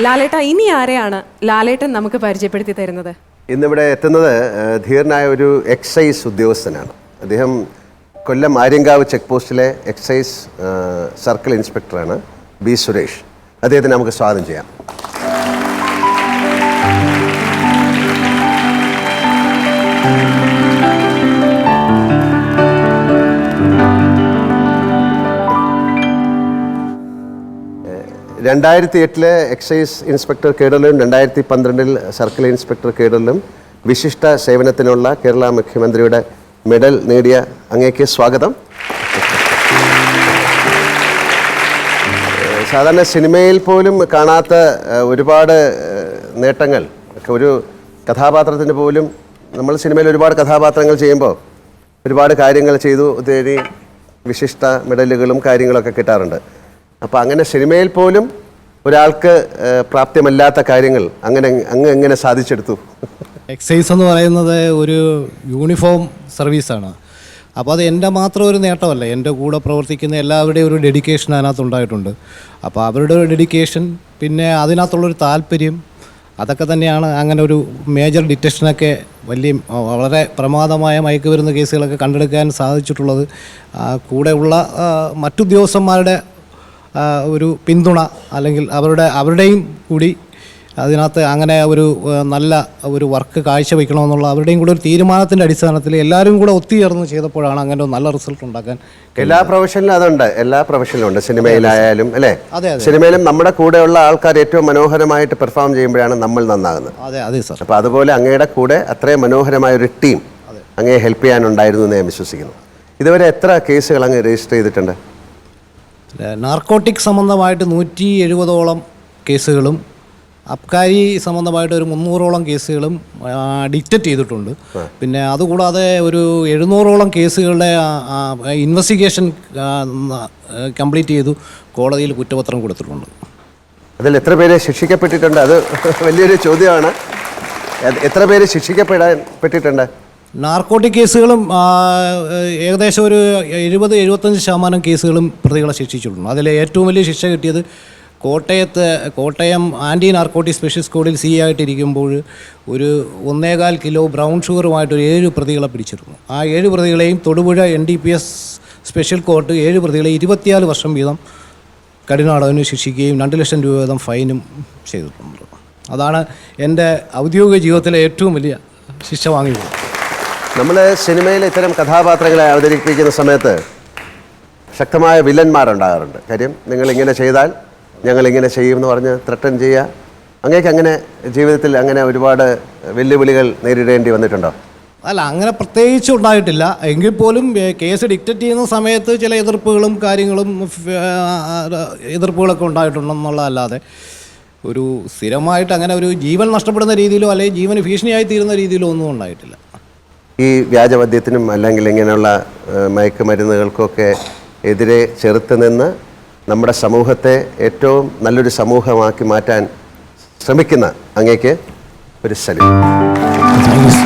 ലാലേട്ട, ഇനി ആരെയാണ് ലാലേട്ടൻ നമുക്ക് പരിചയപ്പെടുത്തി തരുന്നത്? ഇന്നിവിടെ എത്തുന്നത് ധീരനായ ഒരു എക്സൈസ് ഉദ്യോഗസ്ഥനാണ്. അദ്ദേഹം കൊല്ലം ആര്യങ്കാവ് ചെക്ക് പോസ്റ്റിലെ എക്സൈസ് സർക്കിൾ ഇൻസ്പെക്ടറാണ് ബി സുരേഷ്. അദ്ദേഹത്തിന് നമുക്ക് സ്വാഗതം ചെയ്യാം. രണ്ടായിരത്തി എക്സൈസ് ഇൻസ്പെക്ടർ കേഡറിലും 2012 സർക്കിൾ ഇൻസ്പെക്ടർ കേഡറിലും വിശിഷ്ട സേവനത്തിനുള്ള കേരള മുഖ്യമന്ത്രിയുടെ മെഡൽ നേടിയ അങ്ങേക്ക് സ്വാഗതം. സാധാരണ സിനിമയിൽ പോലും കാണാത്ത ഒരുപാട് നേട്ടങ്ങൾ, ഒരു കഥാപാത്രത്തിന് പോലും നമ്മൾ സിനിമയിൽ ഒരുപാട് കഥാപാത്രങ്ങൾ ചെയ്യുമ്പോൾ ഒരുപാട് കാര്യങ്ങൾ ചെയ്തു ഒത്തിരി വിശിഷ്ട മെഡലുകളും കാര്യങ്ങളൊക്കെ കിട്ടാറുണ്ട്. അപ്പോൾ അങ്ങനെ സിനിമയിൽ പോലും ഒരാൾക്ക് പ്രാപ്യമല്ലാത്ത കാര്യങ്ങൾ അങ്ങ് എങ്ങനെ സാധിച്ചെടുത്തു? എക്സൈസ് എന്ന് പറയുന്നത് ഒരു യൂണിഫോം സർവീസാണ്. അപ്പോൾ അത് എൻ്റെ മാത്രം ഒരു നേട്ടമല്ല, എൻ്റെ കൂടെ പ്രവർത്തിക്കുന്ന എല്ലാവരുടെയും ഒരു ഡെഡിക്കേഷൻ അതിനകത്തുണ്ടായിട്ടുണ്ട്. അപ്പോൾ അവരുടെ ഒരു ഡെഡിക്കേഷൻ, പിന്നെ അതിനകത്തുള്ളൊരു താല്പര്യം, അതൊക്കെ തന്നെയാണ് അങ്ങനെ ഒരു മേജർ ഡിറ്റക്ഷനൊക്കെ വളരെ പ്രമാദമായ മയക്കുമരുന്ന് കേസുകളൊക്കെ കണ്ടെടുക്കാൻ സാധിച്ചിട്ടുള്ളത്. കൂടെയുള്ള മറ്റുദ്യോഗസ്ഥന്മാരുടെ ഒരു പിന്തുണ, അല്ലെങ്കിൽ അവരുടെയും കൂടി അതിനകത്ത് അങ്ങനെ ഒരു നല്ല ഒരു വർക്ക് കാഴ്ചവെക്കണമെന്നുള്ള അവരുടെയും കൂടെ ഒരു തീരുമാനത്തിൻ്റെ അടിസ്ഥാനത്തിൽ എല്ലാവരും കൂടെ ഒത്തുചേർന്ന് ചെയ്തപ്പോഴാണ് അങ്ങനെ ഒരു നല്ല റിസൾട്ട് ഉണ്ടാക്കാൻ. എല്ലാ പ്രൊഫഷനിലും അതുണ്ട്, എല്ലാ പ്രൊഫഷനിലും ഉണ്ട്, സിനിമയിലായാലും അല്ലേ? അതെ, സിനിമയിലും നമ്മുടെ കൂടെയുള്ള ആൾക്കാർ ഏറ്റവും മനോഹരമായിട്ട് പെർഫോം ചെയ്യുമ്പോഴാണ് നമ്മൾ നന്നാകുന്നത്. അതെ സാർ. അപ്പോൾ അതുപോലെ അങ്ങയുടെ കൂടെ അത്രയും മനോഹരമായ ഒരു ടീം അങ്ങയെ ഹെൽപ്പ് ചെയ്യാനുണ്ടായിരുന്നു എന്ന് ഞാൻ വിശ്വസിക്കുന്നു. ഇതുവരെ എത്ര കേസുകൾ അങ്ങ് രജിസ്റ്റർ ചെയ്തിട്ടുണ്ട്? നാർക്കോട്ടിക് സംബന്ധമായിട്ട് 170ഓളം കേസുകളും അബ്കാരി സംബന്ധമായിട്ട് ഒരു 300ഓളം കേസുകളും ഡിറ്റക്റ്റ് ചെയ്തിട്ടുണ്ട്. പിന്നെ അതുകൂടാതെ ഒരു 700ഓളം കേസുകളുടെ ഇൻവെസ്റ്റിഗേഷൻ കംപ്ലീറ്റ് ചെയ്തു കോടതിയിൽ കുറ്റപത്രം കൊടുത്തിട്ടുണ്ട്. അതിൽ എത്ര പേര് ശിക്ഷിക്കപ്പെട്ടിട്ടുണ്ട്? അത് വലിയൊരു ചോദ്യമാണ്. എത്ര പേര് ശിക്ഷിക്കപ്പെട്ടിട്ടുണ്ട്? നാർക്കോട്ടിക് കേസുകളും ഏകദേശം ഒരു 70-75% കേസുകളും പ്രതികളെ ശിക്ഷിച്ചിട്ടുണ്ട്. അതിൽ ഏറ്റവും വലിയ ശിക്ഷ കിട്ടിയത് കോട്ടയം ആൻറ്റി നാർക്കോട്ടിക് സ്പെഷ്യൽ സ്ക്വാഡിൽ സി ആയിട്ടിരിക്കുമ്പോൾ ഒരു 1.25 കിലോ ബ്രൗൺ ഷുഗറുമായിട്ട് 7 പ്രതികളെ പിടിച്ചിരുന്നു. ആ 7 പ്രതികളെയും തൊടുപുഴ NDPS സ്പെഷ്യൽ കോർട്ട് 7 പ്രതികളെ 24 വർഷം വീതം കഠിനാടകന് ശിക്ഷിക്കുകയും 2 ലക്ഷം രൂപ വീതം ഫൈനും ചെയ്തിട്ടുണ്ട്. അതാണ് എൻ്റെ ഔദ്യോഗിക ജീവിതത്തിലെ ഏറ്റവും വലിയ ശിക്ഷ വാങ്ങിയത്. നമ്മൾ സിനിമയിൽ ഇത്തരം കഥാപാത്രങ്ങളെ അവതരിപ്പിക്കുന്ന സമയത്ത് ശക്തമായ വില്ലന്മാരുണ്ടാകാറുണ്ട്. കാര്യം നിങ്ങളിങ്ങനെ ചെയ്താൽ ഞങ്ങളിങ്ങനെ ചെയ്യുമെന്ന് പറഞ്ഞ് ത്രട്ടൻ ചെയ്യുക. അങ്ങേക്ക് അങ്ങനെ ജീവിതത്തിൽ അങ്ങനെ ഒരുപാട് വെല്ലുവിളികൾ നേരിടേണ്ടി വന്നിട്ടുണ്ടോ? അല്ല, അങ്ങനെ പ്രത്യേകിച്ച് ഉണ്ടായിട്ടില്ല. എങ്കിൽ പോലും കേസ് ഡിക്റ്റേറ്റ് ചെയ്യുന്ന സമയത്ത് ചില എതിർപ്പുകളൊക്കെ ഉണ്ടായിട്ടുണ്ടെന്നുള്ളതല്ലാതെ ഒരു സ്ഥിരമായിട്ട് അങ്ങനെ ഒരു ജീവൻ നഷ്ടപ്പെടുന്ന രീതിയിലോ അല്ലെങ്കിൽ ജീവന് ഭീഷണിയായി തീരുന്ന രീതിയിലോ ഒന്നും ഉണ്ടായിട്ടില്ല. ഈ വ്യാജമദ്യത്തിനും അല്ലെങ്കിൽ ഇങ്ങനെയുള്ള മയക്കുമരുന്നുകൾക്കൊക്കെ എതിരെ ചെറുത്ത് നിന്ന് നമ്മുടെ സമൂഹത്തെ ഏറ്റവും നല്ലൊരു സമൂഹമാക്കി മാറ്റാൻ ശ്രമിക്കുന്ന അങ്ങേക്ക് ഒരു സല്യൂട്ട്.